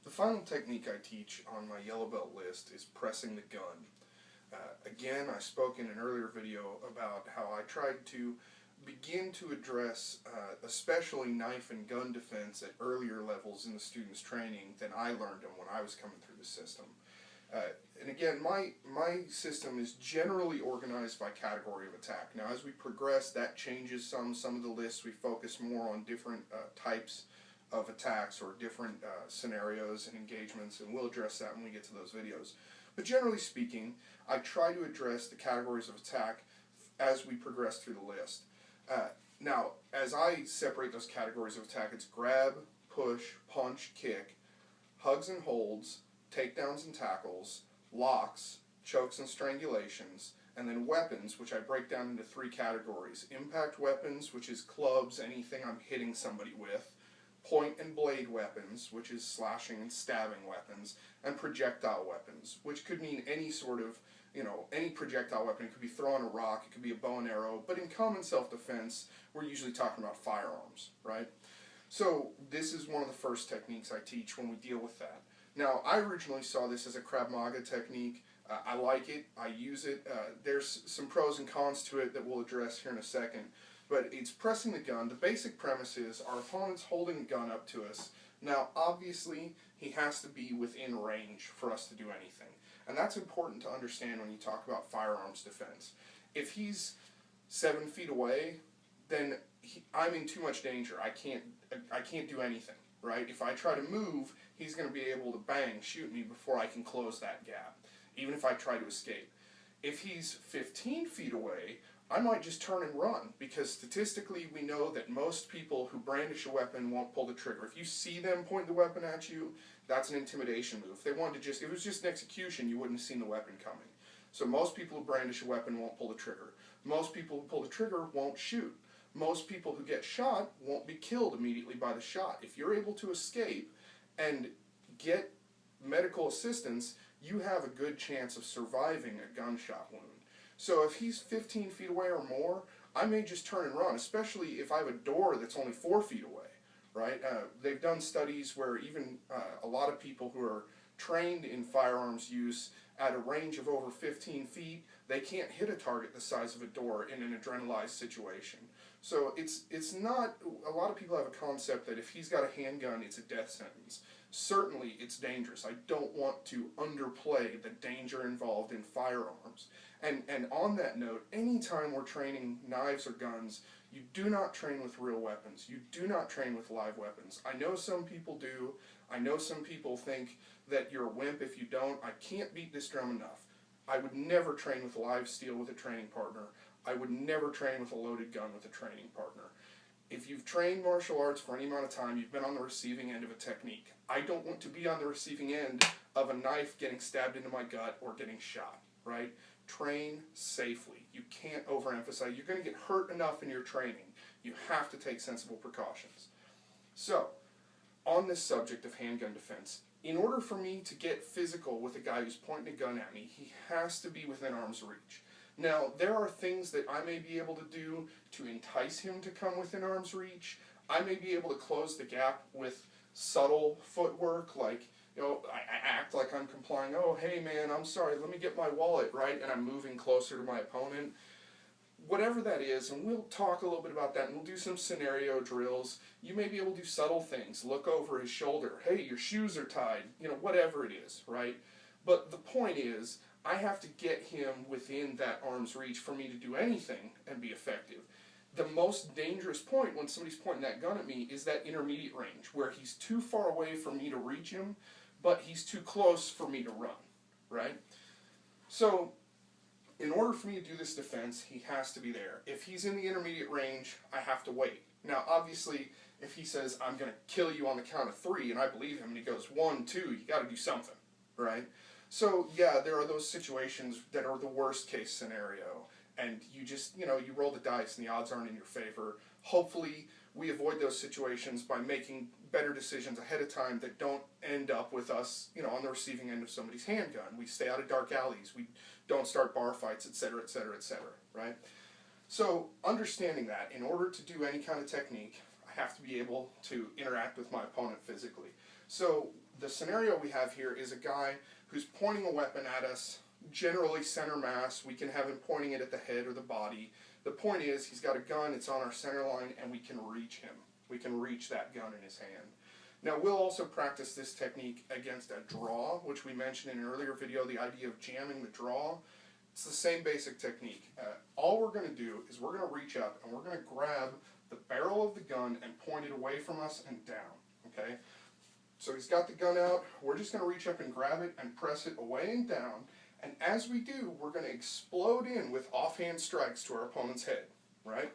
The final technique I teach on my yellow belt list is pressing the gun. Again, I spoke in an earlier video about how I tried to begin to address especially knife and gun defense at earlier levels in the students' training than I learned them when I was coming through the system. And again, my system is generally organized by category of attack. Now, as we progress, that changes some. Some of the lists we focus more on different types of attacks or different scenarios and engagements, and we'll address that when we get to those videos. But generally speaking, I try to address the categories of attack as we progress through the list. Now, as I separate those categories of attack, it's grab, push, punch, kick, hugs and holds, takedowns and tackles, locks, chokes and strangulations, and then weapons, which I break down into three categories. Impact weapons, which is clubs, anything I'm hitting somebody with. Point and blade weapons, which is slashing and stabbing weapons. And projectile weapons, which could mean any sort of, any projectile weapon. It could be throwing a rock, it could be a bow and arrow, but in common self-defense, we're usually talking about firearms, right? So this is one of the first techniques I teach when we deal with that. Now, I originally saw this as a Krav Maga technique. I like it, I use it. There's some pros and cons to it that we'll address here in a second. But it's pressing the gun. The basic premise is our opponent's holding a gun up to us. Now, obviously, he has to be within range for us to do anything. And that's important to understand when you talk about firearms defense. If he's 7 feet away, then I'm in too much danger. I can't do anything, right? If I try to move, he's going to be able to shoot me before I can close that gap, even if I try to escape. If he's 15 feet away, I might just turn and run, because statistically we know that most people who brandish a weapon won't pull the trigger. If you see them point the weapon at you, that's an intimidation move. If they wanted to if it was just an execution, you wouldn't have seen the weapon coming. So most people who brandish a weapon won't pull the trigger. Most people who pull the trigger won't shoot. Most people who get shot won't be killed immediately by the shot. If you're able to escape and get medical assistance, you have a good chance of surviving a gunshot wound. So if he's 15 feet away or more, I may just turn and run, especially if I have a door that's only 4 feet away, right? They've done studies where even a lot of people who are trained in firearms use at a range of over 15 feet, they can't hit a target the size of a door in an adrenalized situation. So it's not, a lot of people have a concept that if he's got a handgun, it's a death sentence. Certainly it's dangerous. I don't want to underplay the danger involved in firearms. And on that note, anytime we're training knives or guns, you do not train with real weapons. You do not train with live weapons. I know some people do. I know some people think that you're a wimp if you don't. I can't beat this drum enough. I would never train with live steel with a training partner. I would never train with a loaded gun with a training partner. If you've trained martial arts for any amount of time, you've been on the receiving end of a technique. I don't want to be on the receiving end of a knife getting stabbed into my gut or getting shot, right? Train safely. You can't overemphasize. You're going to get hurt enough in your training. You have to take sensible precautions. So, on this subject of handgun defense, in order for me to get physical with a guy who's pointing a gun at me, he has to be within arm's reach. Now, there are things that I may be able to do to entice him to come within arm's reach. I may be able to close the gap with subtle footwork, like, I act like I'm complying. Oh, hey man, I'm sorry, let me get my wallet, right? And I'm moving closer to my opponent. Whatever that is, and we'll talk a little bit about that, and we'll do some scenario drills. You may be able to do subtle things. Look over his shoulder. Hey, your shoes are tied. Whatever it is, right? But the point is, I have to get him within that arm's reach for me to do anything and be effective. The most dangerous point when somebody's pointing that gun at me is that intermediate range, where he's too far away for me to reach him, but he's too close for me to run, right? So, in order for me to do this defense, he has to be there. If he's in the intermediate range, I have to wait. Now, obviously, if he says, I'm going to kill you on the count of 3, and I believe him, and he goes, 1, 2, you got to do something, right? So, yeah, there are those situations that are the worst case scenario, and you just, you roll the dice and the odds aren't in your favor. Hopefully, we avoid those situations by making better decisions ahead of time that don't end up with us, on the receiving end of somebody's handgun. We stay out of dark alleys, we don't start bar fights, etc., etc., etc., right? So, understanding that, in order to do any kind of technique, I have to be able to interact with my opponent physically. So, the scenario we have here is a guy who's pointing a weapon at us, generally center mass. We can have him pointing it at the head or the body. The point is, he's got a gun, it's on our center line, and we can reach him. We can reach that gun in his hand. Now, we'll also practice this technique against a draw, which we mentioned in an earlier video, the idea of jamming the draw. It's the same basic technique. All we're going to do is we're going to reach up and we're going to grab the barrel of the gun and point it away from us and down, okay? So he's got the gun out, we're just going to reach up and grab it and press it away and down, and as we do, we're going to explode in with offhand strikes to our opponent's head, right?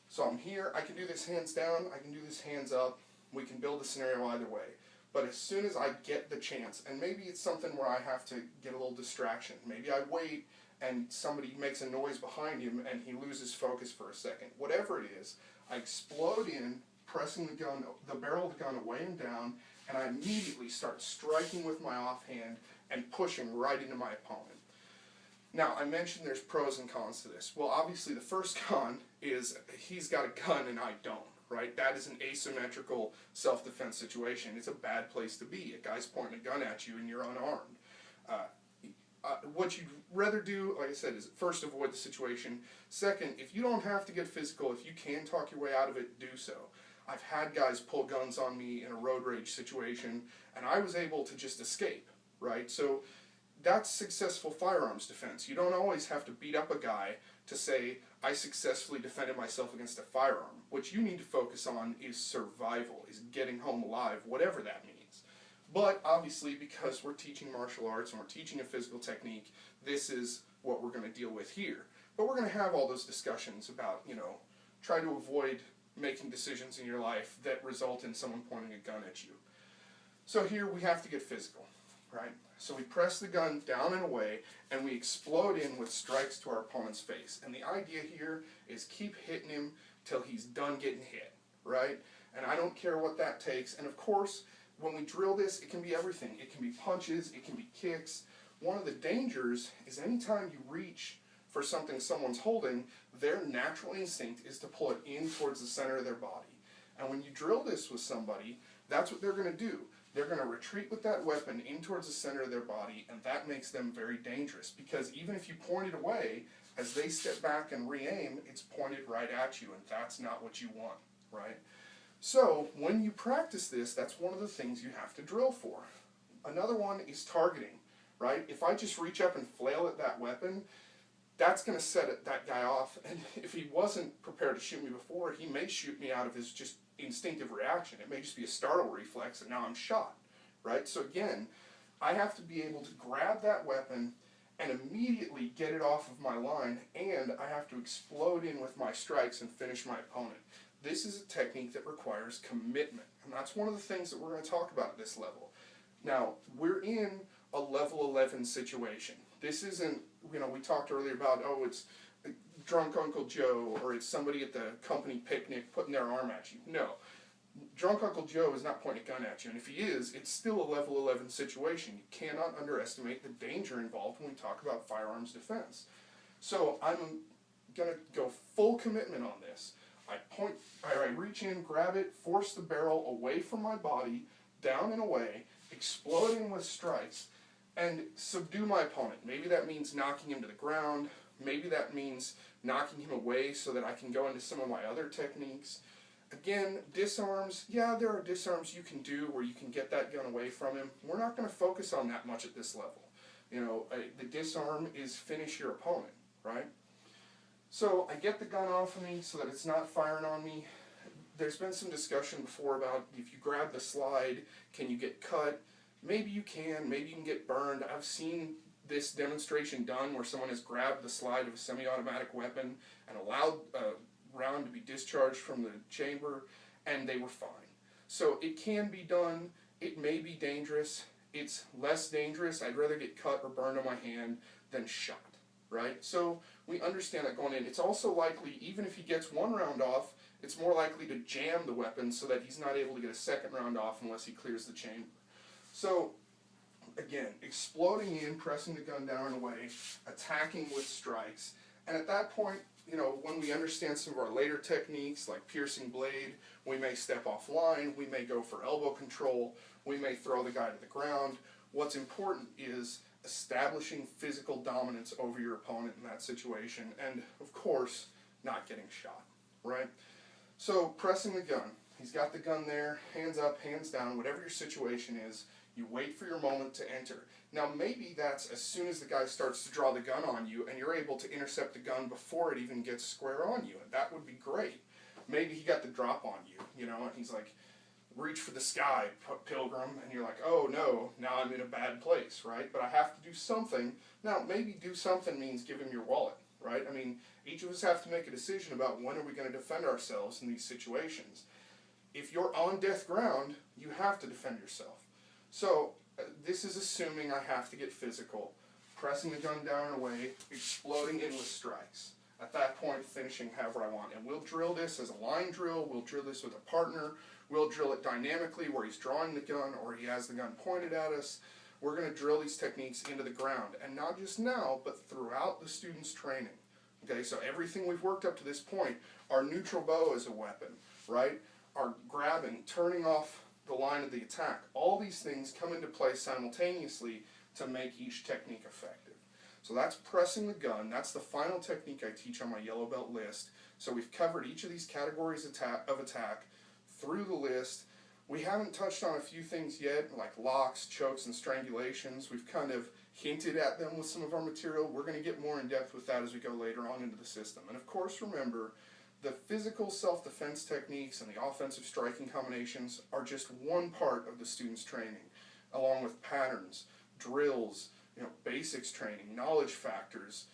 So I'm here, I can do this hands down, I can do this hands up, we can build a scenario either way. But as soon as I get the chance, and maybe it's something where I have to get a little distraction, maybe I wait and somebody makes a noise behind him and he loses focus for a second, whatever it is, I explode in, pressing the gun, the barrel of the gun away and down, and I immediately start striking with my offhand and pushing right into my opponent. Now, I mentioned there's pros and cons to this. Well, obviously the first con is he's got a gun and I don't, right? That is an asymmetrical self-defense situation. It's a bad place to be. A guy's pointing a gun at you and you're unarmed. What you'd rather do, like I said, is first avoid the situation. Second, if you don't have to get physical, if you can talk your way out of it, do so. I've had guys pull guns on me in a road rage situation, and I was able to just escape, right? So that's successful firearms defense. You don't always have to beat up a guy to say, I successfully defended myself against a firearm. What you need to focus on is survival, is getting home alive, whatever that means. But obviously, because we're teaching martial arts and we're teaching a physical technique, this is what we're going to deal with here. But we're going to have all those discussions about, try to avoid making decisions in your life that result in someone pointing a gun at you. So here we have to get physical, right? So we press the gun down and away, and we explode in with strikes to our opponent's face. And the idea here is keep hitting him till he's done getting hit, right? And I don't care what that takes. And of course, when we drill this, it can be everything. It can be punches, it can be kicks. One of the dangers is anytime you reach for something someone's holding, their natural instinct is to pull it in towards the center of their body. And when you drill this with somebody, that's what they're going to do. They're going to retreat with that weapon in towards the center of their body, and that makes them very dangerous, because even if you point it away, as they step back and re-aim, it's pointed right at you, and that's not what you want, right? So when you practice this, that's one of the things you have to drill for. Another one is targeting, right? If I just reach up and flail at that weapon, that's going to set that guy off, and if he wasn't prepared to shoot me before, he may shoot me out of his just instinctive reaction. It may just be a startle reflex, and now I'm shot, right? So again, I have to be able to grab that weapon and immediately get it off of my line, and I have to explode in with my strikes and finish my opponent. This is a technique that requires commitment, and that's one of the things that we're going to talk about at this level. Now, we're in a level 11 situation. This isn't, we talked earlier about, it's drunk Uncle Joe, or it's somebody at the company picnic putting their arm at you. No. Drunk Uncle Joe is not pointing a gun at you, and if he is, it's still a level 11 situation. You cannot underestimate the danger involved when we talk about firearms defense. So I'm going to go full commitment on this. I reach in, grab it, force the barrel away from my body, down and away, exploding with strikes, and subdue my opponent. Maybe that means knocking him to the ground. Maybe that means knocking him away so that I can go into some of my other techniques. Again, disarms, yeah, there are disarms you can do where you can get that gun away from him. We're not going to focus on that much at this level. The disarm is finish your opponent, right? So I get the gun off of me so that it's not firing on me. There's been some discussion before about if you grab the slide, can you get cut? Maybe you can get burned. I've seen this demonstration done where someone has grabbed the slide of a semi-automatic weapon and allowed a round to be discharged from the chamber, and they were fine. So it can be done. It may be dangerous. It's less dangerous. I'd rather get cut or burned on my hand than shot, right? So we understand that going in. It's also likely, even if he gets one round off, it's more likely to jam the weapon so that he's not able to get a second round off unless he clears the chamber. So, again, exploding in, pressing the gun down and away, attacking with strikes, and at that point, when we understand some of our later techniques like piercing blade, we may step offline, we may go for elbow control, we may throw the guy to the ground. What's important is establishing physical dominance over your opponent in that situation, and of course, not getting shot, right? So pressing the gun. He's got the gun there, hands up, hands down, whatever your situation is, you wait for your moment to enter. Now maybe that's as soon as the guy starts to draw the gun on you and you're able to intercept the gun before it even gets square on you, and that would be great. Maybe he got the drop on you, and he's like, reach for the sky, pilgrim, and you're like, oh no, now I'm in a bad place, right? But I have to do something. Now maybe do something means give him your wallet, right? I mean, each of us have to make a decision about when are we going to defend ourselves in these situations. If you're on death ground, you have to defend yourself. So this is assuming I have to get physical, pressing the gun down and away, exploding in with strikes. At that point, finishing however I want. And we'll drill this as a line drill, we'll drill this with a partner, we'll drill it dynamically where he's drawing the gun or he has the gun pointed at us. We're going to drill these techniques into the ground, and not just now, but throughout the student's training. Okay, so everything we've worked up to this point, our neutral bow is a weapon, right? Our grabbing, turning off the line of the attack, all these things come into play simultaneously to make each technique effective. So that's pressing the gun. That's the final technique I teach on my yellow belt list. So we've covered each of these categories of attack through the list. We haven't touched on a few things yet, like locks, chokes, and strangulations. We've kind of hinted at them with some of our material. We're going to get more in depth with that as we go later on into the system. And of course, remember, the physical self-defense techniques and the offensive striking combinations are just one part of the student's training, along with patterns, drills, basics training, knowledge factors,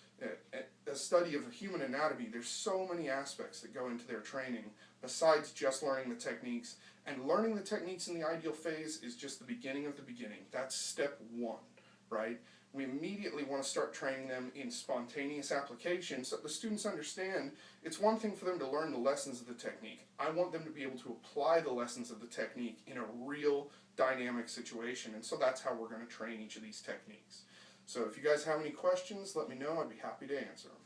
a study of human anatomy. There's so many aspects that go into their training besides just learning the techniques. And learning the techniques in the ideal phase is just the beginning of the beginning. That's step one, right? We immediately want to start training them in spontaneous application so that the students understand it's one thing for them to learn the lessons of the technique. I want them to be able to apply the lessons of the technique in a real dynamic situation, and so that's how we're going to train each of these techniques. So if you guys have any questions, let me know. I'd be happy to answer them.